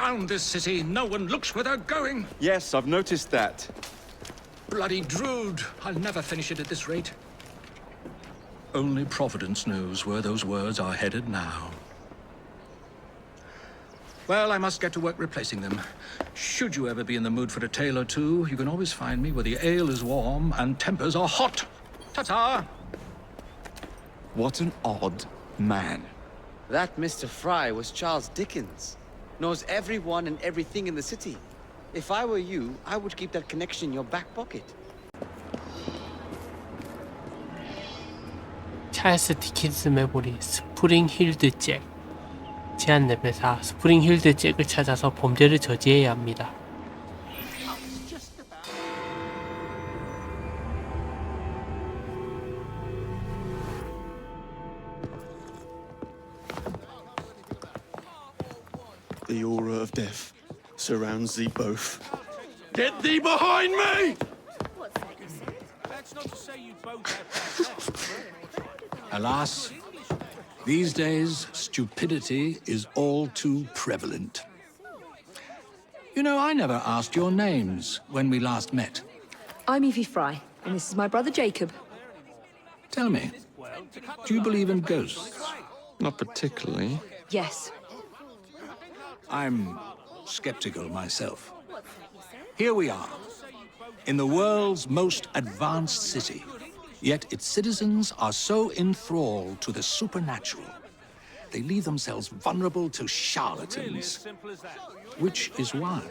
confound this city. No one looks where they're going. Yes, I've noticed that. Bloody Drood. I'll never finish it at this rate. Only Providence knows where those words are headed now. Well, I must get to work replacing them. Should you ever be in the mood for a tale or two, you can always find me where the ale is warm and tempers are hot. Ta-ta! What an odd man. That Mr. Fry was Charles Dickens. Knows everyone and everything in the city. If I were you, I would keep that connection in your back pocket. 찰스 디킨스 메모리 스프링 힐드 잭. 제한 레벨 4 스프링 힐드 잭을 찾아서 범죄를 저지해야 합니다. The aura of death surrounds thee both. Get thee behind me! Alas, these days, stupidity is all too prevalent. You know, I never asked your names when we last met. I'm Evie Fry, and this is my brother Jacob. Tell me, do you believe in ghosts? Not particularly. Yes. I'm skeptical myself. Here we are, in the world's most advanced city, yet its citizens are so enthralled to the supernatural, they leave themselves vulnerable to charlatans. Which is why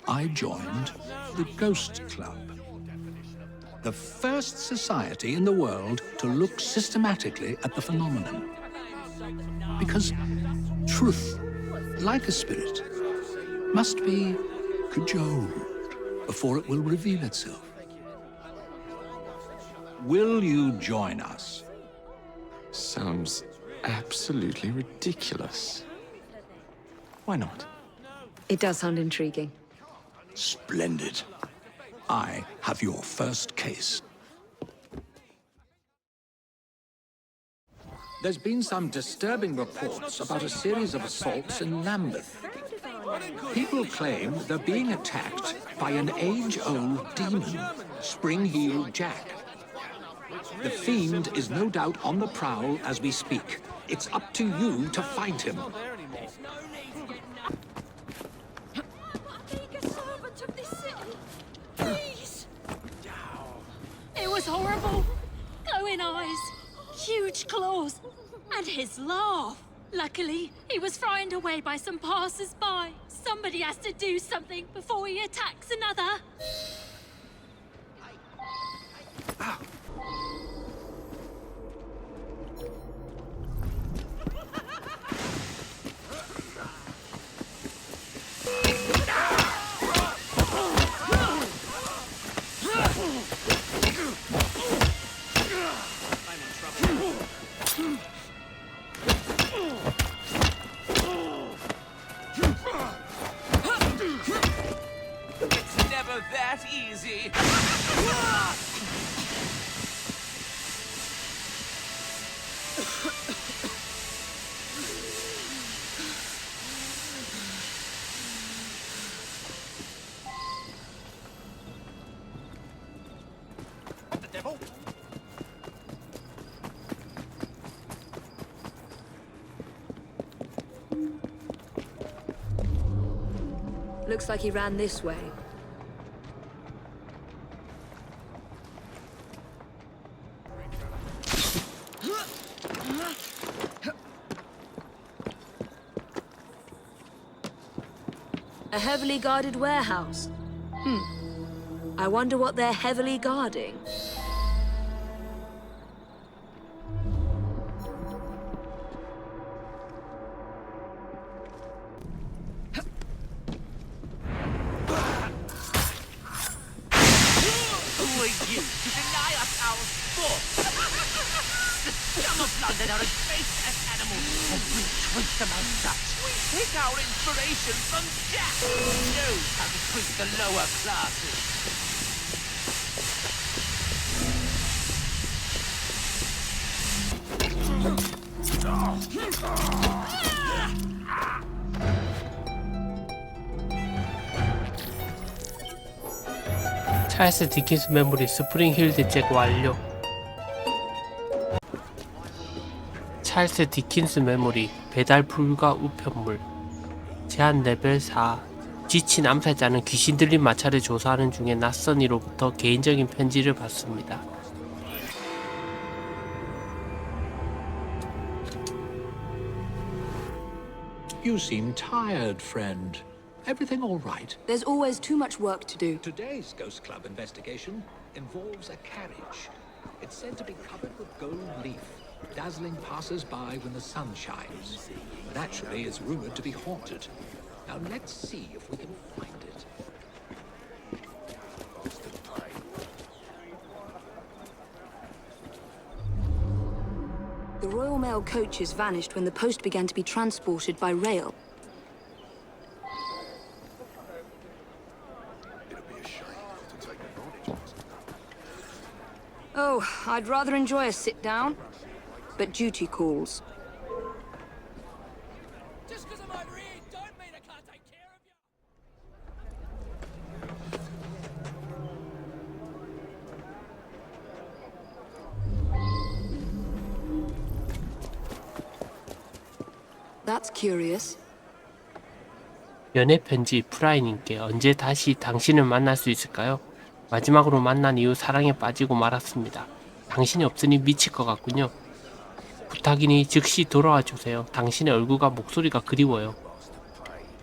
I joined the Ghost Club. The first society in the world to look systematically at the phenomenon. Because truth, like a spirit, must be cajoled before it will reveal itself. Will you join us? Sounds absolutely ridiculous. Why not? It does sound intriguing. Splendid. I have your first case. There's been some disturbing reports about a series of assaults in Lambeth. People claim they're being attacked by an age-old demon, Spring-Heeled Jack. The fiend is no doubt on the prowl as we speak. It's up to you to find him. It was horrible. Glowing eyes, huge claws, and his laugh. Luckily, he was frightened away by some passers-by. Somebody has to do something before he attacks another. It's never that easy. What the devil? Looks like he ran this way. A heavily guarded warehouse. I wonder what they're heavily guarding. Who are you to deny us our sport? The scum of London are as faceless animals, and we treat them as such. We take our inspiration from Jack, who knows how to treat the lower classes. 찰스 디킨스 메모리 스프링힐드 잭 완료. 찰스 디킨스 메모리 배달 불가 우편물. 제한 레벨 4. 지친 암살자는 귀신 들린 마차를 조사하는 중에 낯선 이로부터 개인적인 편지를 받습니다. You seem tired, friend. Everything all right? There's always too much work to do. Today's Ghost Club investigation involves a carriage. It's said to be covered with gold leaf, dazzling passers-by when the sun shines. But actually, it's rumored to be haunted. Now let's see if we can find it. The Royal Mail coaches vanished when the post began to be transported by rail. Oh, I'd rather enjoy a sit-down, but duty calls. Just because I'm over here, don't mean I can't take care of you. That's curious. 연애 편지 프라이님께 언제 다시 당신을 만날 수 있을까요? 마지막으로 만난 이후 사랑에 빠지고 말았습니다. 당신이 없으니 미칠 것 같군요. 부탁이니 즉시 돌아와 주세요. 당신의 얼굴과 목소리가 그리워요.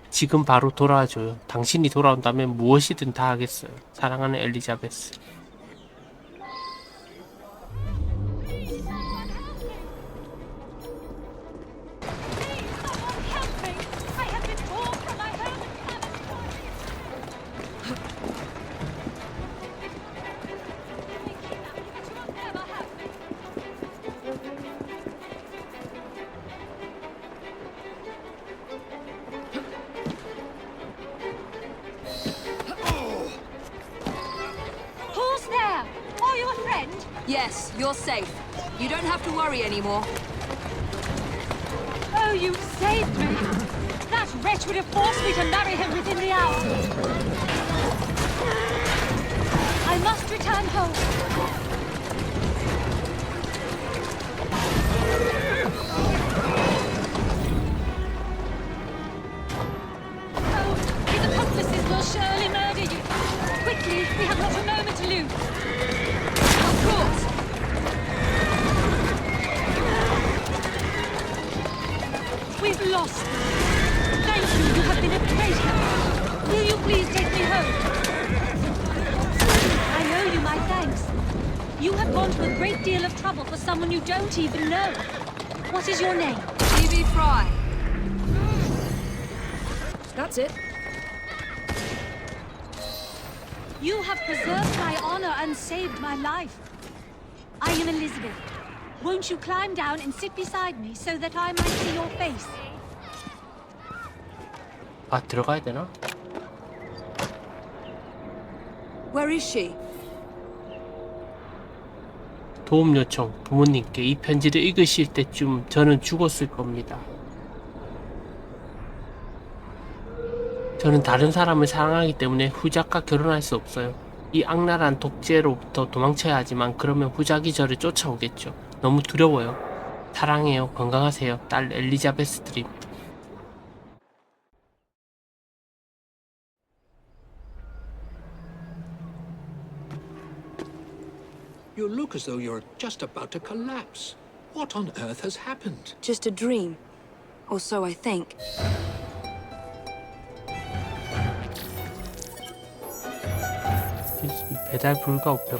지금 바로 돌아와 줘요. 당신이 돌아온다면 무엇이든 다 하겠어요. 사랑하는 엘리자베스. Yes, you're safe. You don't have to worry anymore. Oh, you saved me! That wretch would have forced me to marry him within the hour. I must return home. Oh, his accomplices will surely murder you. Quickly, we have not a moment to lose. Of course. We've lost. Thank you. You have been a great help. Will you please take me home? I owe you my thanks. You have gone to a great deal of trouble for someone you don't even know. What is your name? Phoebe Fry. That's it. You have preserved my honor and saved my life. I am Elizabeth. Won't you climb down and sit beside me so that I might see your face? 아, 들어가야 되나? Where is she? 도움 요청. 부모님께 이 편지를 읽으실 때쯤 저는 죽었을 겁니다. 저는 다른 사람을 사랑하기 때문에 후작과 결혼할 수 없어요. 이 악랄한 독재로부터 도망쳐야 하지만 그러면 후작이 저를 쫓아오겠죠. 너무 두려워요. 사랑해요. 건강하세요. 딸 엘리자베스 드림. You look as though you're just about to collapse. What on earth has happened? Just a dream. Or so I think. 배달 불가 우편.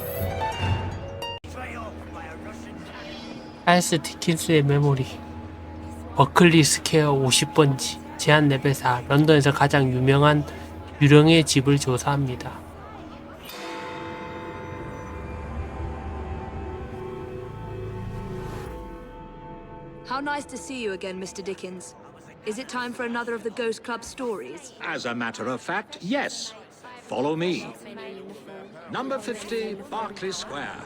찰스 디킨스의 메모리. 버클리 스퀘어 50번지. 제한 레벨 4. 런던에서 가장 유명한 유령의 집을 조사합니다. How nice to see you again, Mr. Dickens. Is it time for another of the Ghost Club stories? As a matter of fact, yes. Follow me. Number 50, Berkeley Square.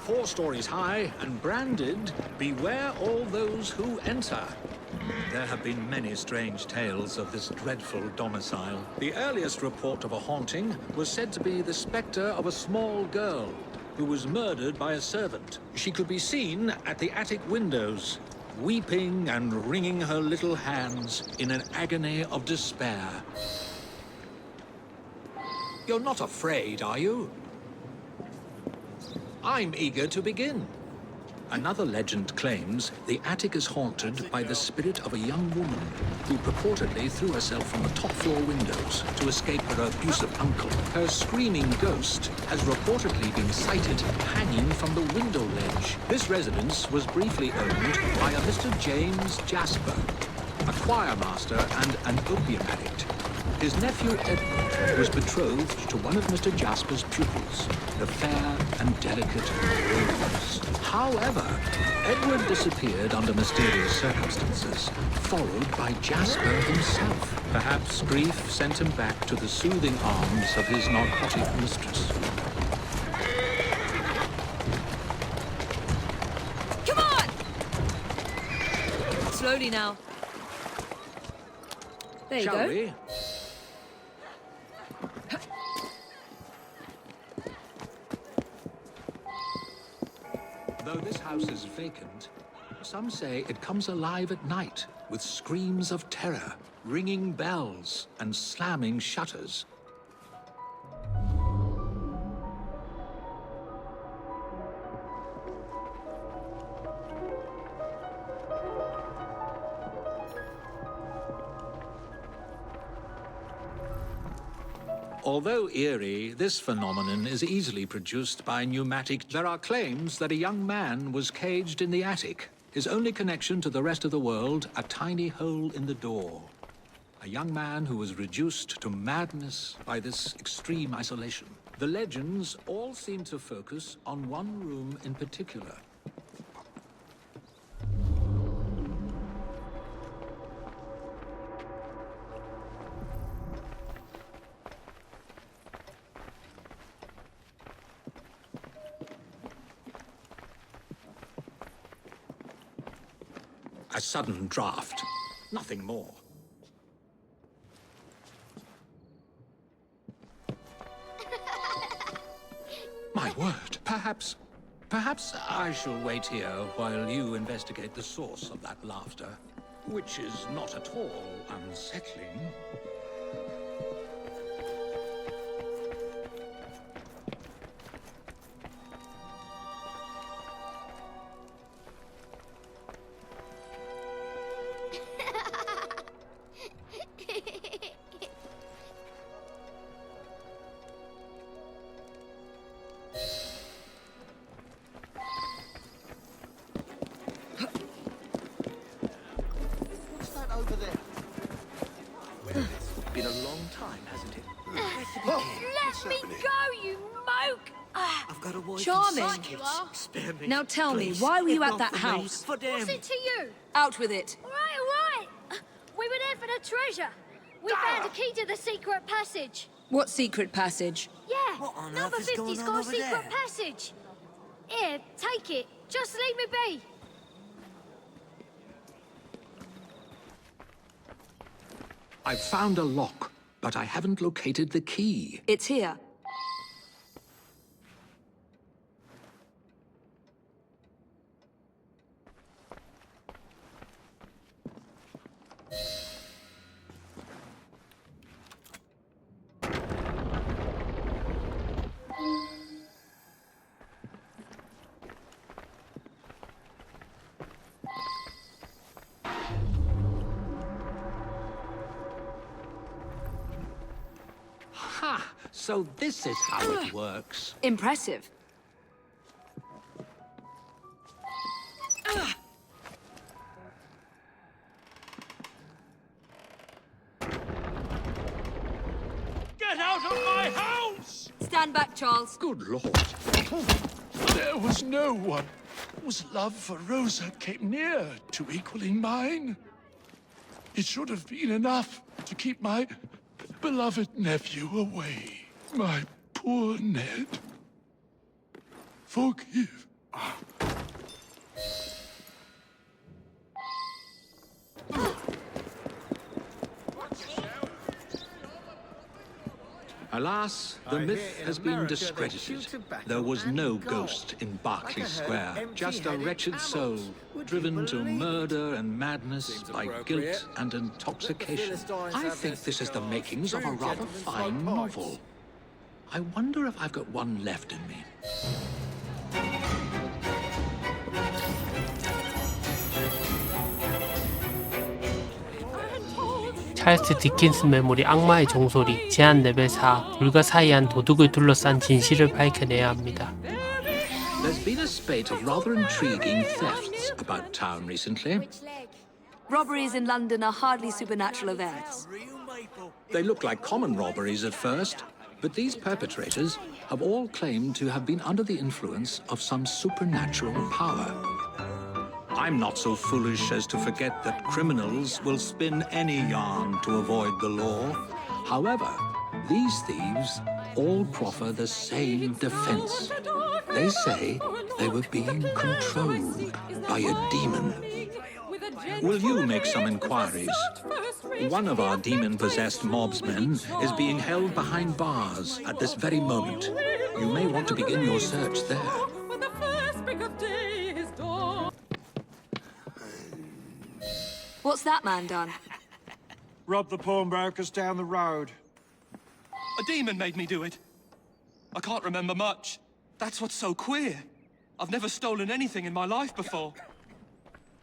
4 stories high and branded, "Beware all those who enter." There have been many strange tales of this dreadful domicile. The earliest report of a haunting was said to be the spectre of a small girl who was murdered by a servant. She could be seen at the attic windows, weeping and wringing her little hands in an agony of despair. You're not afraid, are you? I'm eager to begin. Another legend claims the attic is haunted by the spirit of a young woman who purportedly threw herself from the top floor windows to escape her abusive uncle. Her screaming ghost has reportedly been sighted hanging from the window ledge. This residence was briefly owned by a Mr. James Jasper, a choir master and an opium addict. His nephew Edward was betrothed to one of Mr. Jasper's pupils, the fair and delicate Rose. However, Edward disappeared under mysterious circumstances, followed by Jasper himself. Perhaps grief sent him back to the soothing arms of his narcotic mistress. Come on! Slowly now. There you Shall go. we? Though this house is vacant, some say it comes alive at night with screams of terror, ringing bells, and slamming shutters. Although eerie, this phenomenon is easily produced by pneumatic. There are claims that a young man was caged in the attic, his only connection to the rest of the world a tiny hole in the door. A young man who was reduced to madness by this extreme isolation. The legends all seem to focus on one room in particular. A sudden draft, nothing more. My word, perhaps I shall wait here while you investigate the source of that laughter, which is not at all unsettling. Been a long time, hasn't it? Let me go, you moke! I've got a wife. Charming. Right you are. Spare me. Now tell me, please. why were you If at not that for me, house? For them. What's it to you? Out with it. All right. We were there for the treasure. We found a key to the secret passage. What secret passage? Yeah, What on number earth is going 50's on got a over secret there? passage. Here, take it. Just leave me be. I've found a lock, but I haven't located the key. It's here. Ha! So this is how it works. Impressive. Get out of my house! Stand back, Charles. Good Lord. There was no one whose love for Rosa came near to equaling mine. It should have been enough to keep my beloved nephew away. My poor Ned. Forgive Alas, the myth has been discredited. There was no ghost in Berkeley Square, just a wretched soul, driven to murder and madness by guilt and intoxication. I think this is the makings of a rather fine novel. I wonder if I've got one left in me. 찰스 디킨스 메모리 악마의 종소리 제한 레벨 4 불가사의한 도둑을 둘러싼 진실을 밝혀내야 합니다. There's been a spate of rather intriguing thefts about town recently. Robberies in London are hardly supernatural events. They look like common robberies at first, but these perpetrators have all claimed to have been under the influence of some supernatural power. I'm not so foolish as to forget that criminals will spin any yarn to avoid the law. However, these thieves all proffer the same defense. They say they were being controlled by a demon. Will you make some inquiries? One of our demon-possessed mobsmen is being held behind bars at this very moment. You may want to begin your search there. What's that man done? Rob the pawnbrokers down the road. A demon made me do it. I can't remember much. That's what's so queer. I've never stolen anything in my life before.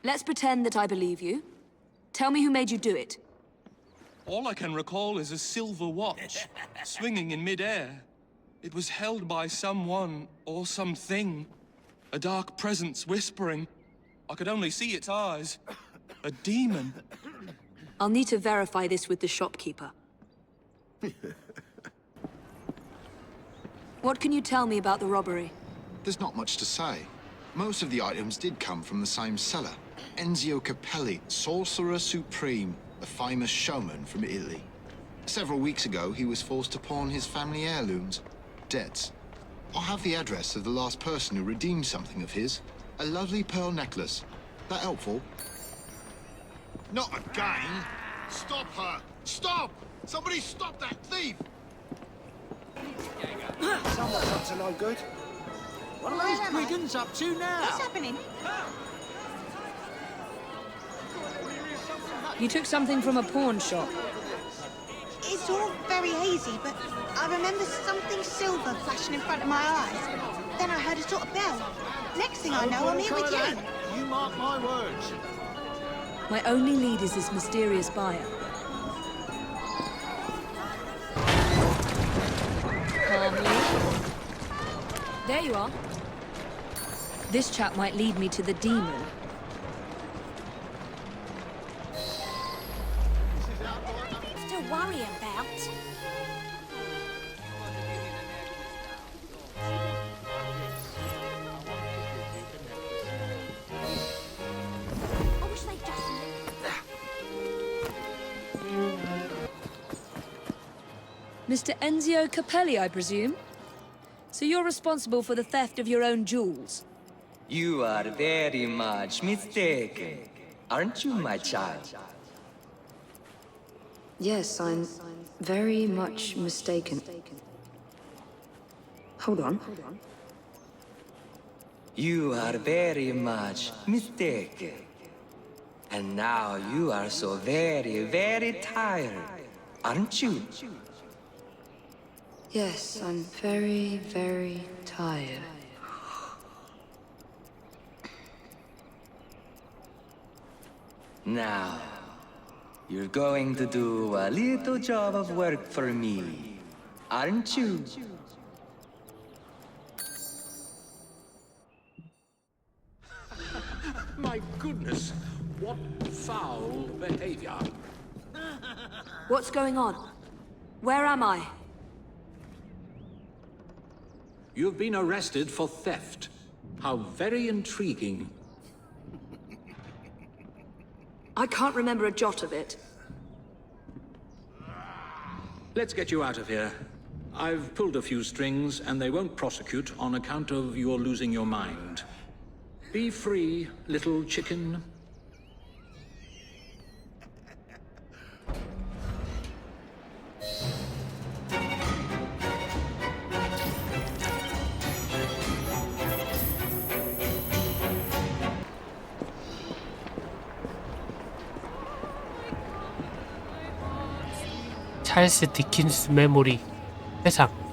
Let's pretend that I believe you. Tell me who made you do it. All I can recall is a silver watch, swinging in mid-air. It was held by someone or something. A dark presence whispering. I could only see its eyes. A demon. I'll need to verify this with the shopkeeper. What can you tell me about the robbery? There's not much to say. Most of the items did come from the same seller. Enzio Capelli, Sorcerer Supreme, a famous showman from Italy. Several weeks ago, he was forced to pawn his family heirlooms. Debts. I have the address of the last person who redeemed something of his. A lovely pearl necklace. That helpful? Not again! Stop her! Stop! Somebody stop that thief! Someone's up to no good. What are those brigands up to now? What's happening? You took something from a pawn shop. It's all very hazy, but I remember something silver flashing in front of my eyes. Then I heard a sort of bell. Next thing I know, I'm here with you. You mark my words. My only lead is this mysterious buyer. Calmly. There you are. This chap might lead me to the demon. To worry about. I wish they'd just... Mr. Enzio Capelli, I presume? So you're responsible for the theft of your own jewels? You are very much mistaken, aren't you, my child? Yes, I'm very much mistaken. Hold on. You are very much mistaken. And now you are so very, very tired, aren't you? Yes, I'm very, very tired. Now, you're going to do a little job of work for me, aren't you? My goodness, what foul behavior. What's going on? Where am I? You've been arrested for theft. How very intriguing. I can't remember a jot of it. Let's get you out of here. I've pulled a few strings, and they won't prosecute on account of your losing your mind. Be free, little chicken. 찰스 디킨스 메모리 회상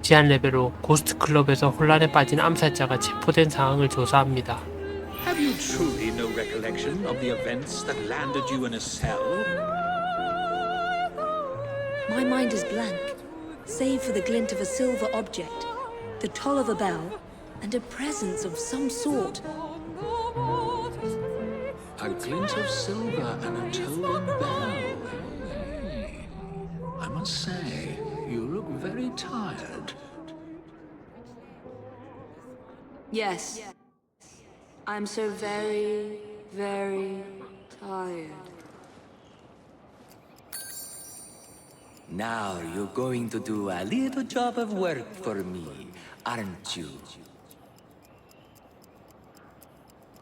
제한 레벨로 고스트 클럽에서 혼란에 빠진 암살자가 체포된 상황을 조사합니다. Have you truly no recollection of the events that landed you in a cell? My mind is blank, save for the glint of a silver object, the toll of a bell, and a presence of some sort. A glint of silver and a tolling bell. I must say, you look very tired. Yes. I'm so very, very tired. Now you're going to do a little job of work for me, aren't you?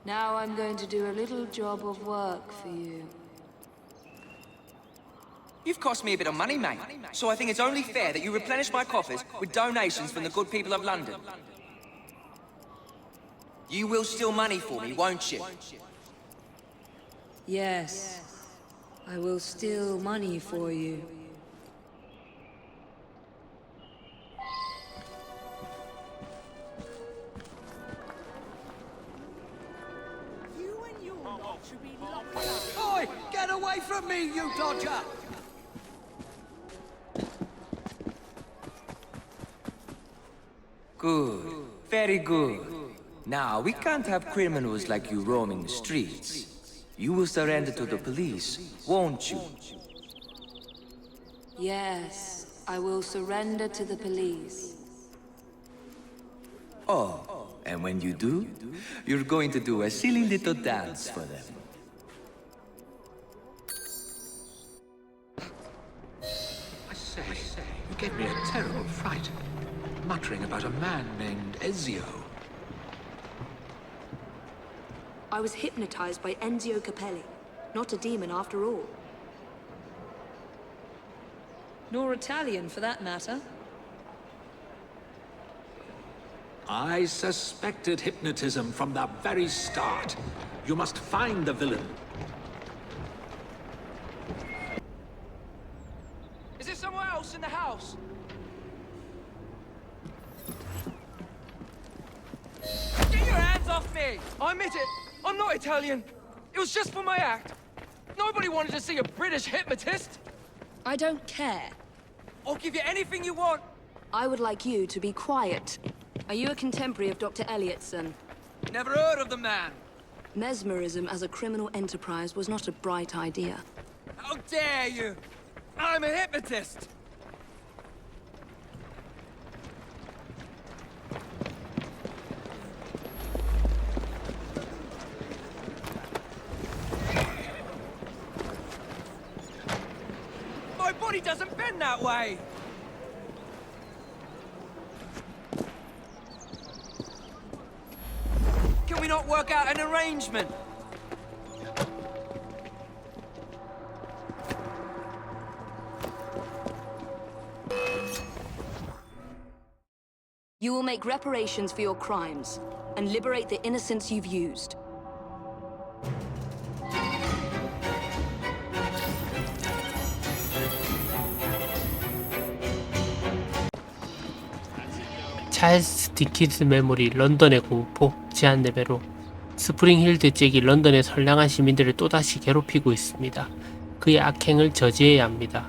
Now I'm going to do a little job of work for you. You've cost me a bit of money, mate. So I think it's only fair that you replenish my coffers with donations from the good people of London. You will steal money for me, won't you? Yes. I will steal money for you. Oi! Get away from me, you dodger! Good. Very good. Now, we can't have criminals like you roaming the streets. You will surrender to the police, won't you? Yes, I will surrender to the police. Oh, and when you do, you're going to do a silly little dance for them. I say, you gave me a terrible fright. Muttering about a man named Ezio. I was hypnotized by Enzio Capelli. Not a demon after all. Nor Italian, for that matter. I suspected hypnotism from the very start. You must find the villain. Is there somewhere else in the house? Get your hands off me! I admit it. I'm not Italian. It was just for my act. Nobody wanted to see a British hypnotist. I don't care. I'll give you anything you want. I would like you to be quiet. Are you a contemporary of Dr. Elliotson? Never heard of the man. Mesmerism as a criminal enterprise was not a bright idea. How dare you! I'm a hypnotist. My body doesn't bend that way! Can we not work out an arrangement? You will make reparations for your crimes, and liberate the innocents you've used. 찰스 디킨스 메모리 런던의 공포 제한 레벨로 스프링힐 대책이 런던의 선량한 시민들을 또다시 괴롭히고 있습니다. 그의 악행을 저지해야 합니다.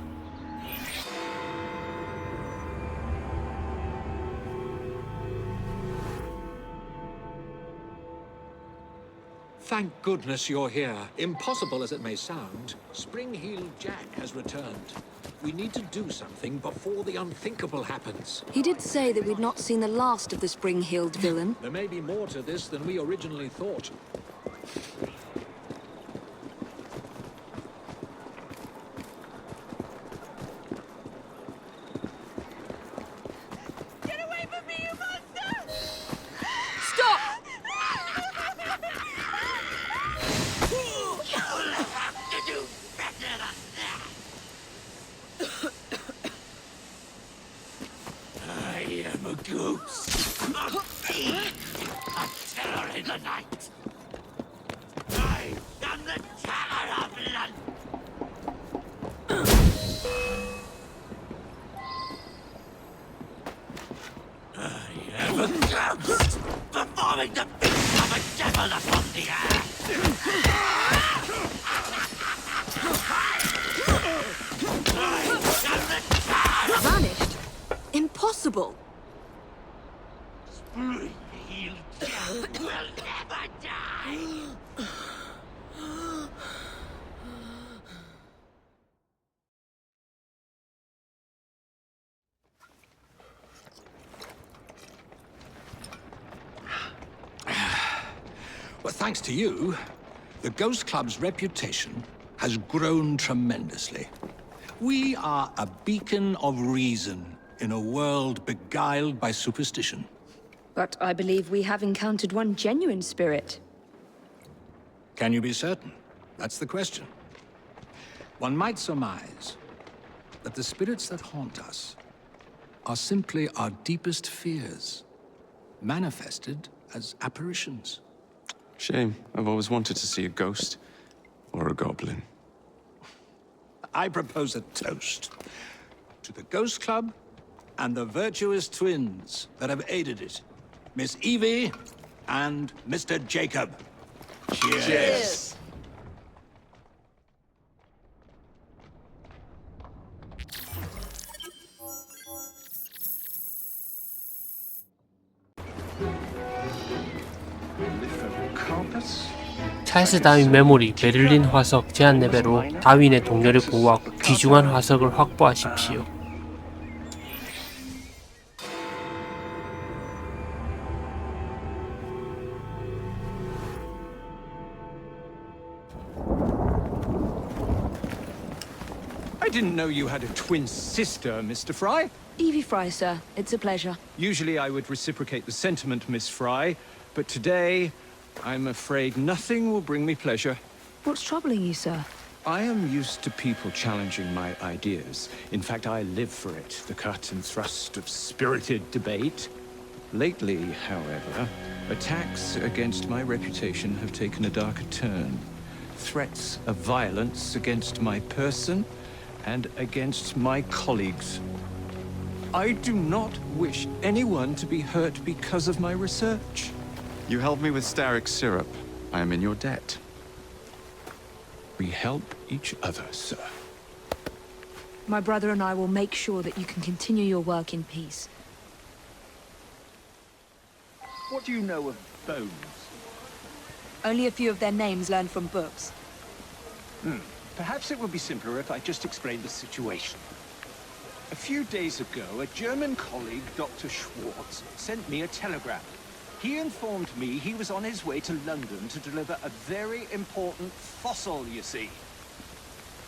Thank goodness you're here. Impossible as it may sound, Spring-Heeled Jack has returned. We need to do something before the unthinkable happens. He did say that we'd not seen the last of the spring-heeled villain. There may be more to this than we originally thought. Get away from me, you monster! Stop! Well, thanks to you, the Ghost Club's reputation has grown tremendously. We are a beacon of reason in a world beguiled by superstition. But I believe we have encountered one genuine spirit. Can you be certain? That's the question. One might surmise that the spirits that haunt us are simply our deepest fears, manifested as apparitions. Shame. I've always wanted to see a ghost or a goblin. I propose a toast to the Ghost Club and the virtuous twins that have aided it, Miss Evie and Mr. Jacob. Cheers. Cheers. 찰스 다윈 메모리 베를린 화석 제한 레벨로 다윈의 동료를 보호하고 귀중한 화석을 확보하십시오. I didn't know you had a twin sister, Mr. Fry. Evie Fry, sir. It's a pleasure. Usually I would reciprocate the sentiment, Miss Fry, but today, I'm afraid nothing will bring me pleasure. What's troubling you, sir? I am used to people challenging my ideas. In fact, I live for it, the cut and thrust of spirited debate. Lately, however, attacks against my reputation have taken a darker turn. Threats of violence against my person and against my colleagues. I do not wish anyone to be hurt because of my research. You helped me with Starrick syrup. I am in your debt. We help each other, sir. My brother and I will make sure that you can continue your work in peace. What do you know of bones? Only a few of their names learned from books. Perhaps it would be simpler if I just explained the situation. A few days ago, a German colleague, Dr. Schwartz, sent me a telegram. He informed me he was on his way to London to deliver a very important fossil, you see.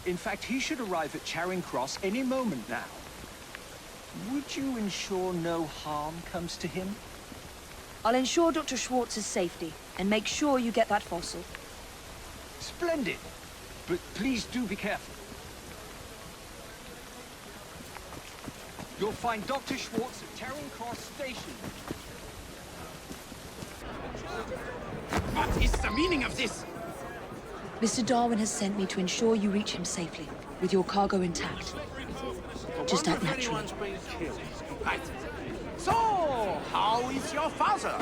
In fact, he should arrive at Charing Cross any moment now. Would you ensure no harm comes to him? I'll ensure Dr. Schwartz's safety, and make sure you get that fossil. Splendid! But please do be careful. You'll find Dr. Schwartz at Charing Cross Station. What is the meaning of this? Mr. Darwin has sent me to ensure you reach him safely, with your cargo intact. Just act naturally. Right. So, how is your father?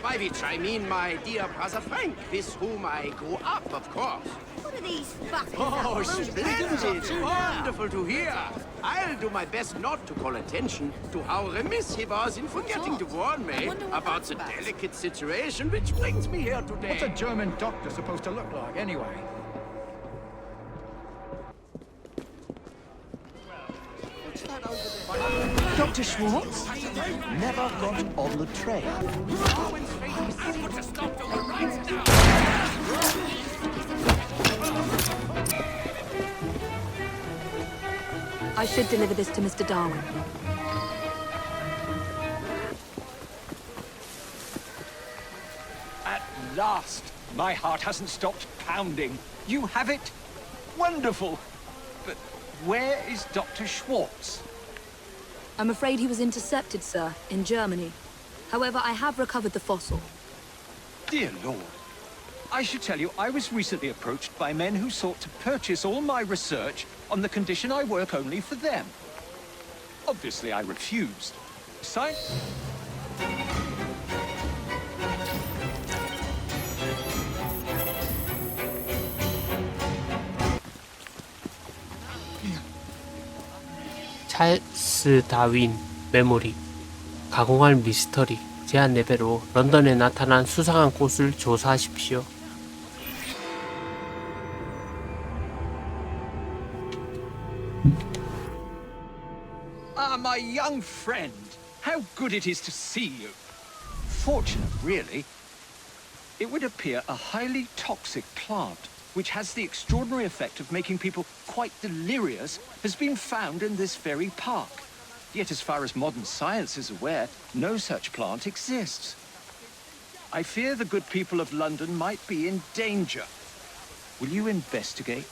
By which I mean my dear brother Frank, with whom I grew up, of course. What are these fuckers Oh, up to? splendid! Wonderful to hear. I'll do my best not to call attention to how remiss he was in forgetting to warn me about the delicate situation which brings me here today. What's a German doctor supposed to look like, anyway? Dr. Schwartz? Never got on the train. I should deliver this to Mr. Darwin. At last! My heart hasn't stopped pounding. You have it? Wonderful! But where is Dr. Schwartz? I'm afraid he was intercepted, sir, in Germany. However, I have recovered the fossil. Dear Lord. I should tell you, I was recently approached by men who sought to purchase all my research on the condition I work only for them. Obviously, I refused. 찰스 다윈 메모리 가공할 미스터리 제한 레벨로 런던에 나타난 수상한 꽃을 조사하십시오. Ah, my young friend. How good it is to see you. Fortunate, really. it would appear a highly toxic plant, which has the extraordinary effect of making people quite delirious, has been found in this very park. Yet as far as modern science is aware, no such plant exists. I fear the good people of London might be in danger. Will you investigate?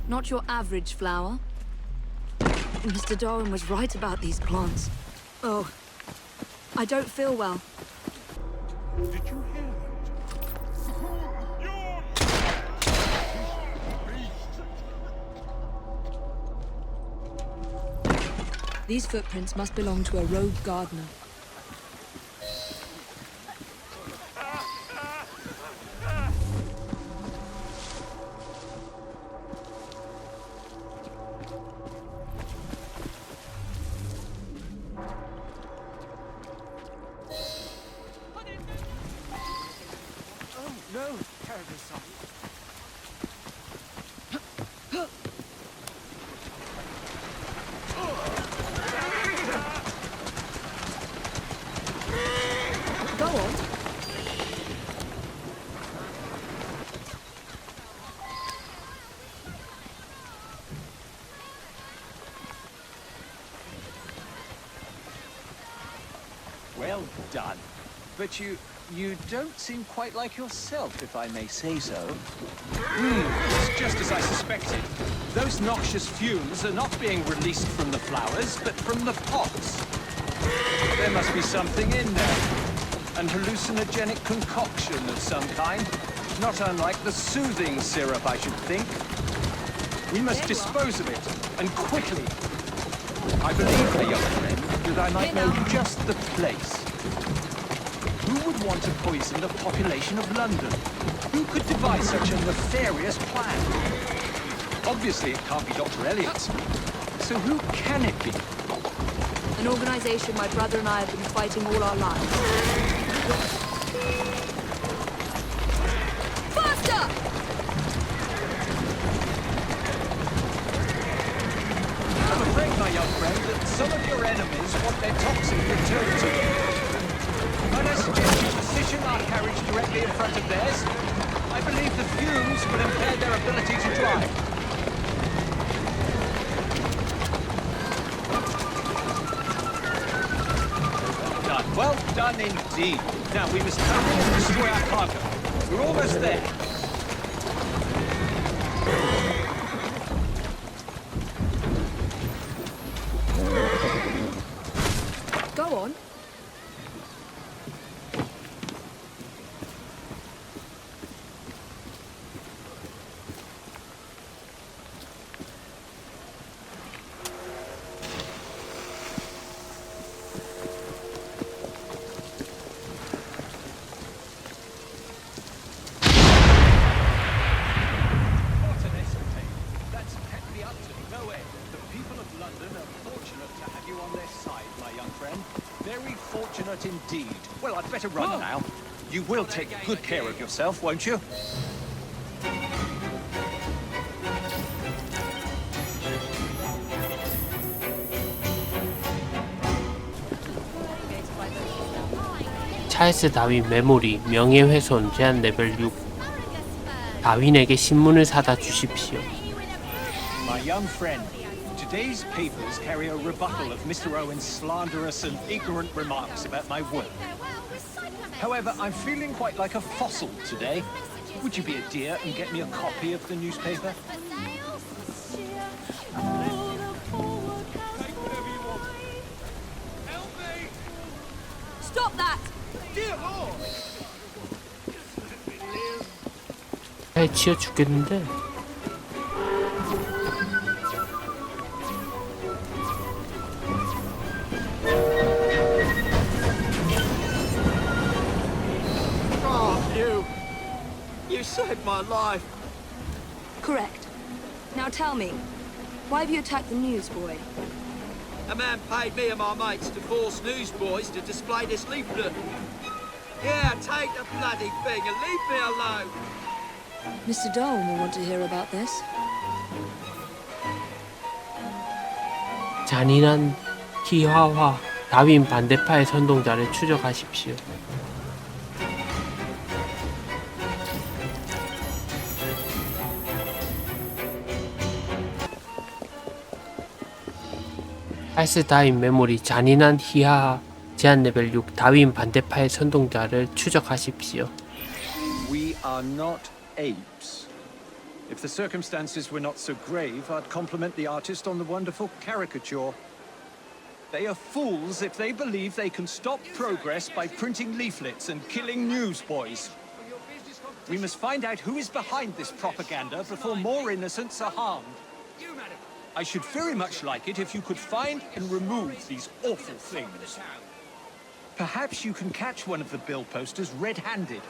Not your average flower. Mr. Darwin was right about these plants. Oh, I don't feel well. Did you hear that? These footprints must belong to a rogue gardener. Well done. But you don't seem quite like yourself, if I may say so. It's just as I suspected. Those noxious fumes are not being released from the flowers, but from the pots. There must be something in there. An hallucinogenic concoction of some kind. Not unlike the soothing syrup, I should think. We must dispose of it, and quickly. I believe, my young friend, that I might know just the place. Who would want to poison the population of London? Who could devise such a nefarious plan? Obviously, it can't be Dr. Elliot's. So who can it be? An organization my brother and I have been fighting all our lives. Faster! I'm afraid, my young friend, that some of your enemies want their toxic returned to them. Might I suggest you position our carriage directly in front of theirs? I believe the fumes will impair their ability to drive. Well done indeed. Now we must hurry and destroy our cargo. We're almost there. Go on. Indeed. Well, I'd better run now. You will take good care of yourself, won't you? 찰스 다윈 메모리 명예훼손 제한 레벨 6. 다윈에게 신문을 사다 주십시오. My young friend, today's papers carry a rebuttal of Mr. Owen's slanderous and ignorant remarks about my work. However, I'm feeling quite like a fossil today. Would you be a dear and get me a copy of the newspaper? Stop that! Dear Lord! 잘 치여 죽겠는데. You saved my life. Correct. Now tell me, why have you attacked the newsboy? A man paid me and my mates to force newsboys to display this leaflet. Yeah, take the bloody thing and leave me alone. Mr. Darwin will want to hear about this. 잔인한 희화화. 다윈 반대파의 선동자를 추적하십시오. 찰스 다윈 메모리 잔인한 희화화. 제한 레벨 6 다윈 반대파의 선동자를 추적하십시오. We are not apes. If the circumstances were not so grave, I'd compliment the artist on the wonderful caricature. They are fools if they believe they can stop progress by printing leaflets and killing newsboys. We must find out who is behind this propaganda before more innocents are harmed. I should very much like it if you could find and remove these awful things. Perhaps you can catch one of the bill posters red-handed.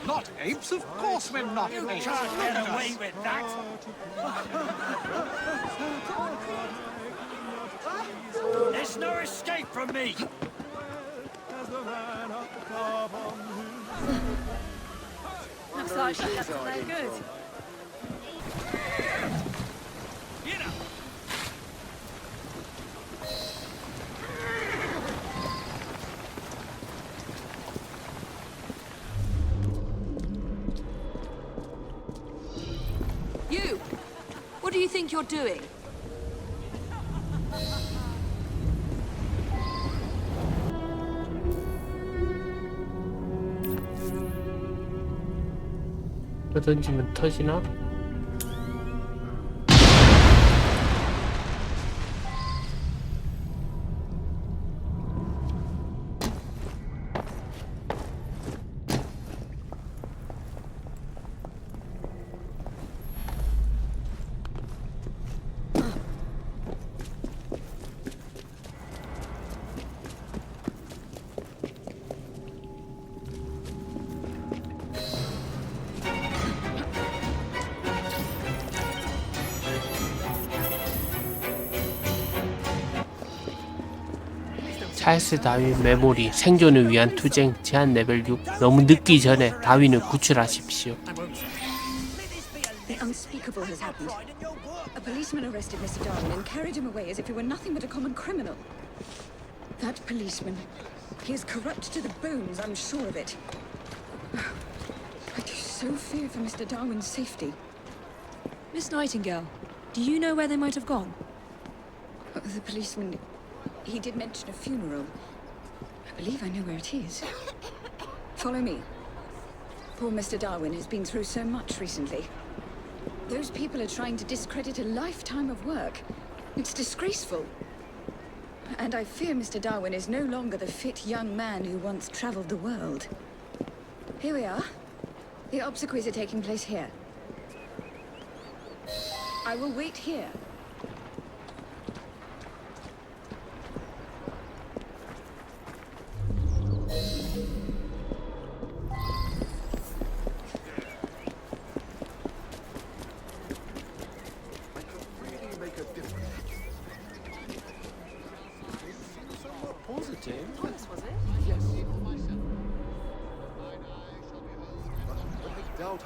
Not apes, of course we're not apes. Can't get away with that. There's no escape from me. Looks like she doesn't no good. You! What do you think you're doing? 던지면 터지나? 찰스 다윈 메모리 생존을 위한 투쟁 제한 레벨 6 너무 늦기 전에 다윈을 구출하십시오. The unspeakable has happened. A policeman arrested Mr. Darwin and carried him away as if he were nothing but a common criminal. That policeman, he is corrupt to the bones, I'm sure of it. I do so fear for Mr. Darwin's safety. Miss Nightingale, do you know where they might have gone? The policeman, he did mention a funeral. I believe I know where it is. Follow me. Poor Mr. Darwin has been through so much recently. Those people are trying to discredit a lifetime of work. It's disgraceful. And I fear Mr. Darwin is no longer the fit young man who once traveled the world. Here we are. The obsequies are taking place here. I will wait here.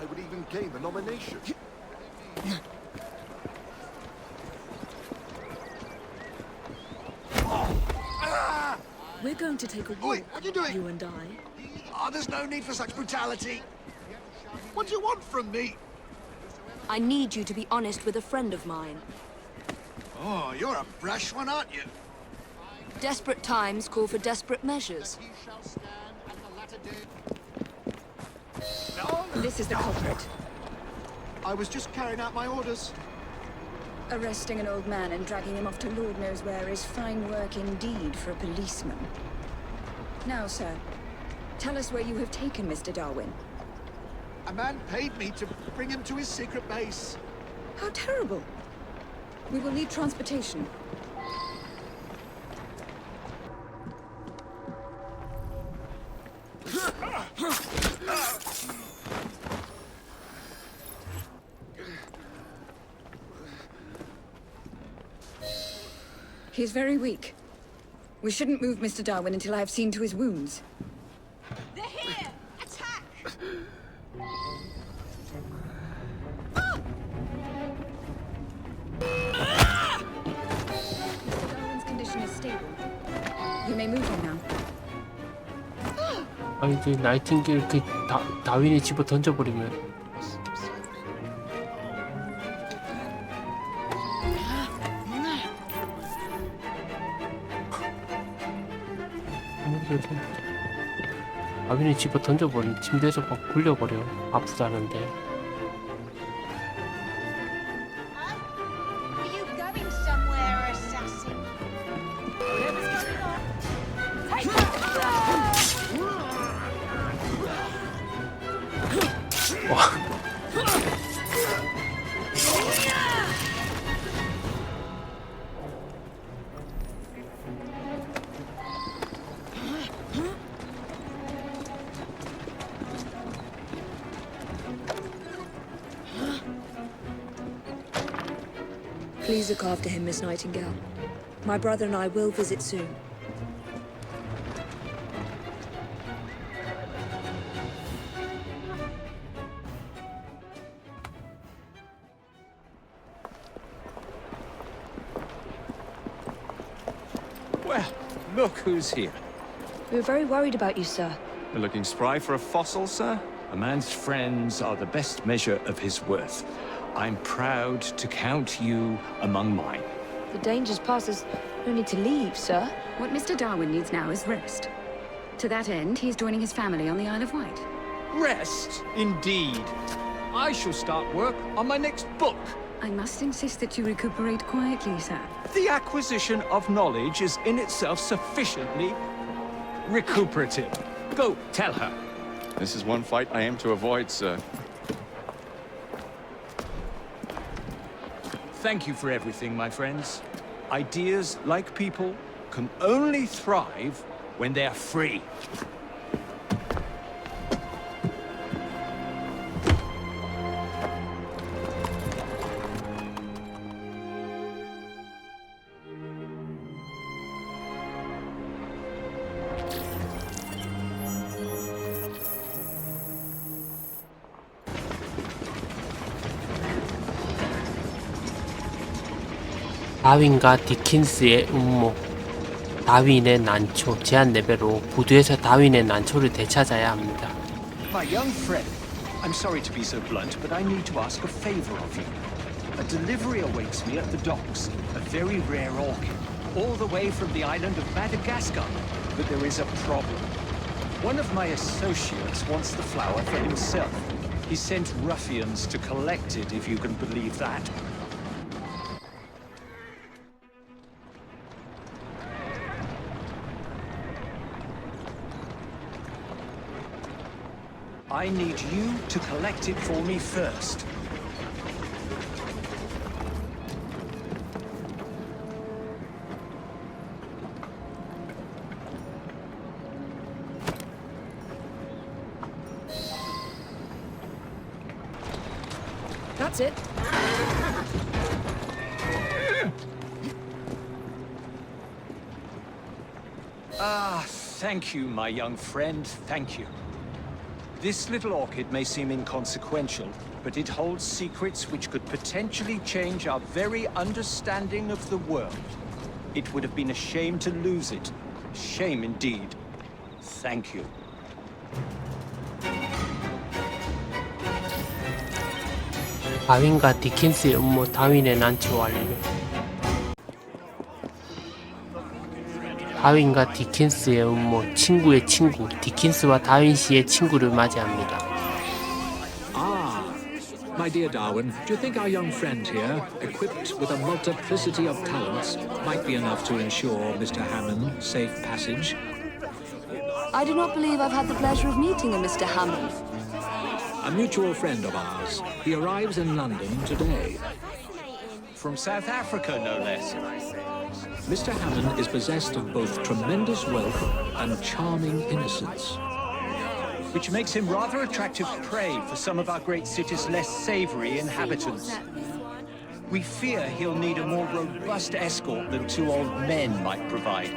I would even gain the nomination. We're going to take a walk, what are you doing? you and I. Oh, there's no need for such brutality. What do you want from me? I need you to be honest with a friend of mine. Oh, you're a brash one, aren't you? Desperate times call for desperate measures. This is the culprit. I was just carrying out my orders. Arresting an old man and dragging him off to Lord knows where is fine work indeed for a policeman. Now, sir, tell us where you have taken Mr. Darwin. A man paid me to bring him to his secret base. How terrible. We will need transportation. He's very weak. We shouldn't move Mr. Darwin until I have seen to his wounds. They're here! Attack! Mr. Darwin's condition is stable. You may move him now. 아니 이제 나이팅게일 이렇게 다윈이 집어 던져버리면 다윈이 집어 던져버리면 침대에서 막 굴려버려. 아프다는데. Are you going somewhere, assassin? Please look after him, Miss Nightingale. My brother and I will visit soon. Well, look who's here. We were very worried about you, sir. You're looking spry for a fossil, sir? A man's friends are the best measure of his worth. I'm proud to count you among mine. The danger's past us. No need to leave, sir. What Mr. Darwin needs now is rest. To that end, he's joining his family on the Isle of Wight. Rest, indeed. I shall start work on my next book. I must insist that you recuperate quietly, sir. The acquisition of knowledge is in itself sufficiently recuperative. Go, tell her. This is one fight I aim to avoid, sir. Thank you for everything, my friends. Ideas, like people, can only thrive when they're free. 다윈과 디킨스의 음모. 다윈의 난초. 제한 레벨로 부두에서 다윈의 난초를 되찾아야 합니다. My young friend, I'm sorry to be so blunt, but I need to ask a favor of you. A delivery awaits me at the docks, a very rare orchid, all the way from the island of Madagascar. But there is a problem. One of my associates wants the flower for himself. He sent ruffians to collect it, if you can believe that. I need you to collect it for me first. That's it. Ah, thank you, my young friend, thank you. This little orchid may seem inconsequential, but it holds secrets which could potentially change our very understanding of the world. It would have been a shame to lose it. Shame indeed. Thank you. 다윈과 디킨스의 음모. 다윈의 난초 완료. 다윈과 디킨스의 음모. 친구의 친구. 디킨스와 다윈 씨의 친구를 맞이합니다. Ah, my dear Darwin, do you think our young friend here, equipped with a multiplicity of talents, might be enough to ensure Mr. Hammond safe passage? I do not believe I've had the pleasure of meeting a Mr. Hammond. A mutual friend of ours. He arrives in London today. From South Africa, no less. Mr. Hammond is possessed of both tremendous wealth and charming innocence. Which makes him rather attractive prey for some of our great city's less savory inhabitants. We fear he'll need a more robust escort than 2 old men might provide.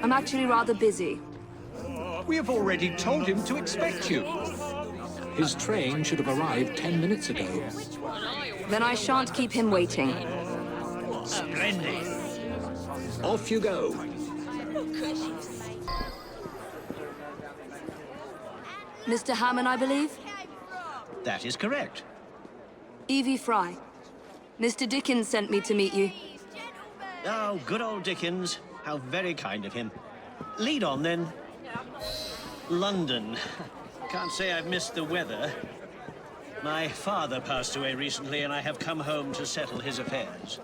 I'm actually rather busy. We have already told him to expect you. His train should have arrived 10 minutes ago. Then I shan't keep him waiting. Splendid. Off you go. Mr. Hammond, I believe? That is correct. Evie Fry. Mr. Dickens sent me to meet you. Oh, good old Dickens. How very kind of him. Lead on, then. London. Can't say I've missed the weather. My father passed away recently, and I have come home to settle his affairs.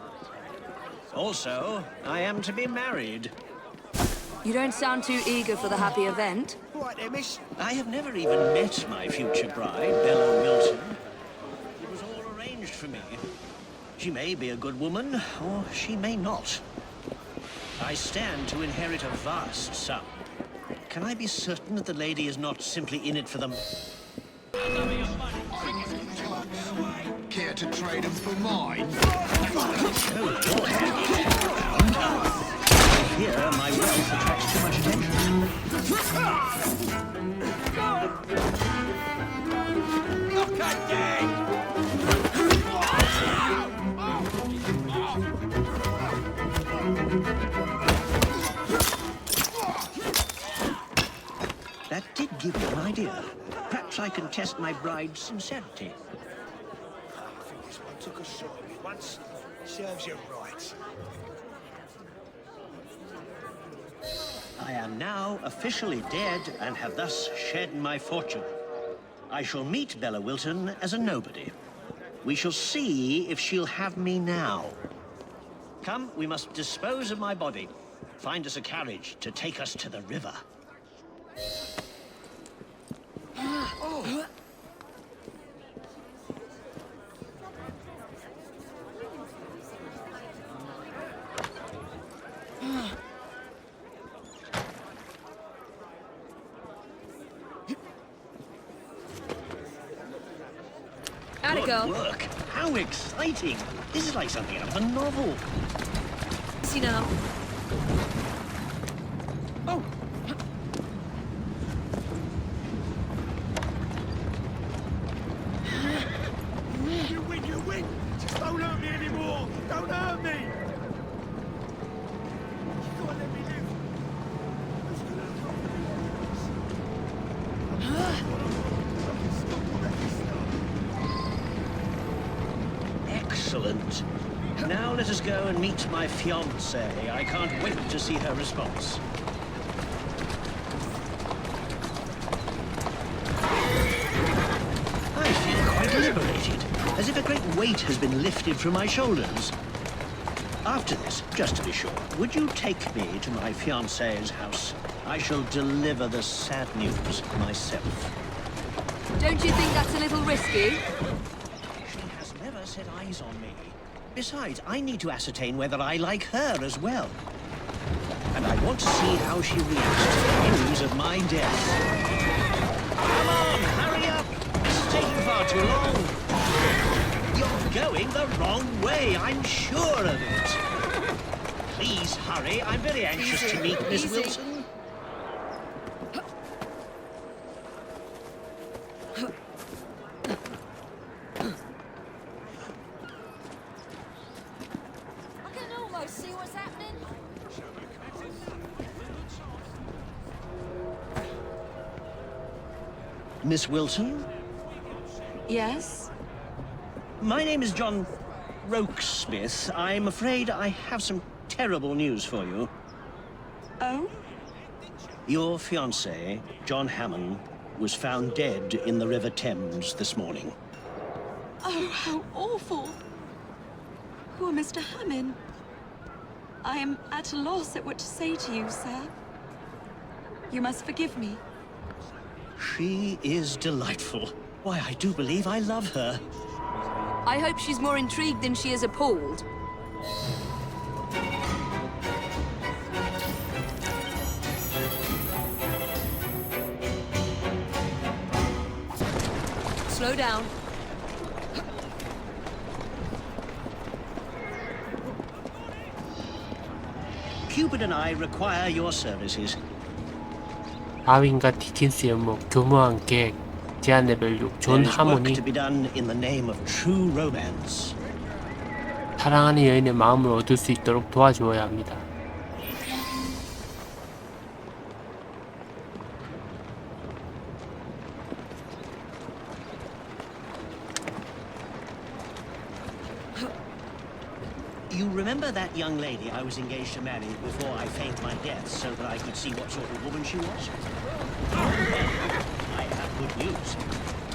Also, I am to be married. You don't sound too eager for the happy event. Right there, miss. I have never even met my future bride, Bella Wilton. It was all arranged for me. She may be a good woman, or she may not. I stand to inherit a vast sum. Can I be certain that the lady is not simply in it for them? Care to trade them for mine? Here, my wealth attracts too much attention. Look at that! That did give me an idea. Perhaps I can test my bride's sincerity. I think this one took a shot at me once. Serves you right. I am now officially dead and have thus shed my fortune. I shall meet Bella Wilton as a nobody. We shall see if she'll have me now. Come, we must dispose of my body. Find us a carriage to take us to the river. Howdy, girl. Good work. How exciting. This is like something out of a novel. See now. Oh. You win, you win! Just don't hurt me anymore! Don't hurt me! You gotta let me live. Who's gonna look Excellent. Now let us go and meet my fiancée. I can't wait to see her response. I feel quite liberated, as if a great weight has been lifted from my shoulders. After this, just to be sure, would you take me to my fiancée's house? I shall deliver the sad news myself. Don't you think that's a little risky? She has never set eyes on me. Besides, I need to ascertain whether I like her as well. And I want to see how she reacts to the news of my death. Come on, hurry up! This is taking far too long. You're going the wrong way, I'm sure of it. Please hurry, I'm very anxious to meet Miss Wilson. See what's happening? Miss Wilson? Yes? My name is John Rokesmith. I'm afraid I have some terrible news for you. Oh? Your fiancé, John Hammond, was found dead in the River Thames this morning. Oh, how awful. Poor Mr. Hammond. I am at a loss at what to say to you, sir. You must forgive me. She is delightful. Why, I do believe I love her. I hope she's more intrigued than she is appalled. Slow down. Cupid and I require your services. 다윈과 디킨스의 연목, 교묘한 계획, 제한 레벨 6, 존 There is work 하모니. to be done in the name of true romance. 사랑하는 여인의 마음을 얻을 수 있도록 도와주어야 합니다. You remember that young lady I was engaged to marry before I feigned my death so that I could see what sort of woman she was? I have good news.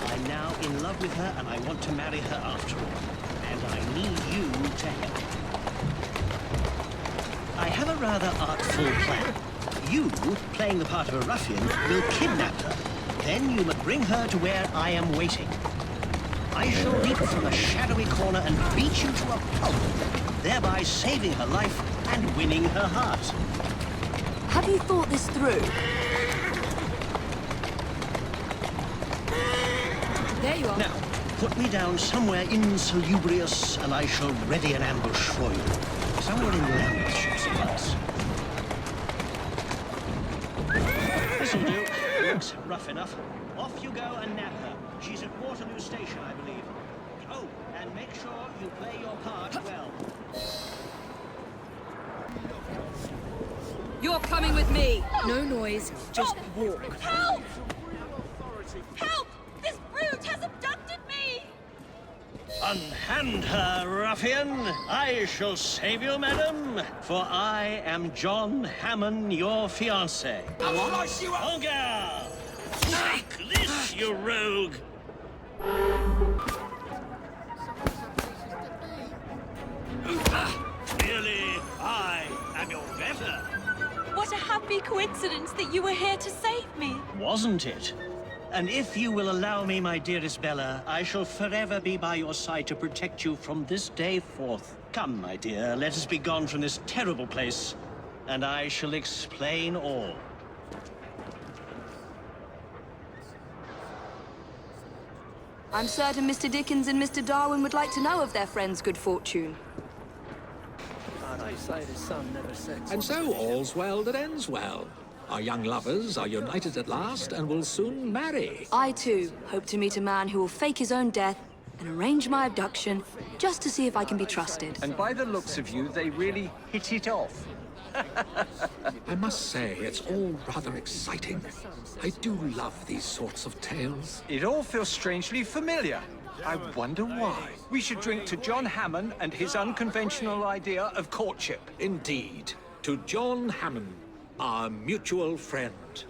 I'm now in love with her and I want to marry her after all. And I need you to help. I have a rather artful plan. You, playing the part of a ruffian, will kidnap her. Then you must bring her to where I am waiting. I shall leap from a shadowy corner and beat you to a pulp, thereby saving her life and winning her heart. Have you thought this through? There you are. Now, put me down somewhere insalubrious and I shall ready an ambush for you. Somewhere in your ambush, I suppose. This'll do. Looks rough enough. Off you go and nab her. She's at Waterloo Station, I believe. Oh, and make sure you play your part well. You're coming with me. No noise, just walk. Help! Help! This brute has abducted me! Unhand her, ruffian! I shall save you, madam, for I am John Hammond, your fiancé. I'll slice you up! Oh, girl! Take this, you rogue! Clearly, I am your better. What a happy coincidence that you were here to save me. Wasn't it? And if you will allow me, my dearest Bella, I shall forever be by your side to protect you from this day forth. Come, my dear, let us be gone from this terrible place, and I shall explain all. I'm certain Mr. Dickens and Mr. Darwin would like to know of their friend's good fortune. And so all's well that ends well. Our young lovers are united at last and will soon marry. I, too, hope to meet a man who will fake his own death and arrange my abduction just to see if I can be trusted. And by the looks of you, they really hit it off. I must say, it's all rather exciting. I do love these sorts of tales. It all feels strangely familiar. I wonder why. We should drink to John Hammond and his unconventional idea of courtship. Indeed. To John Hammond, our mutual friend.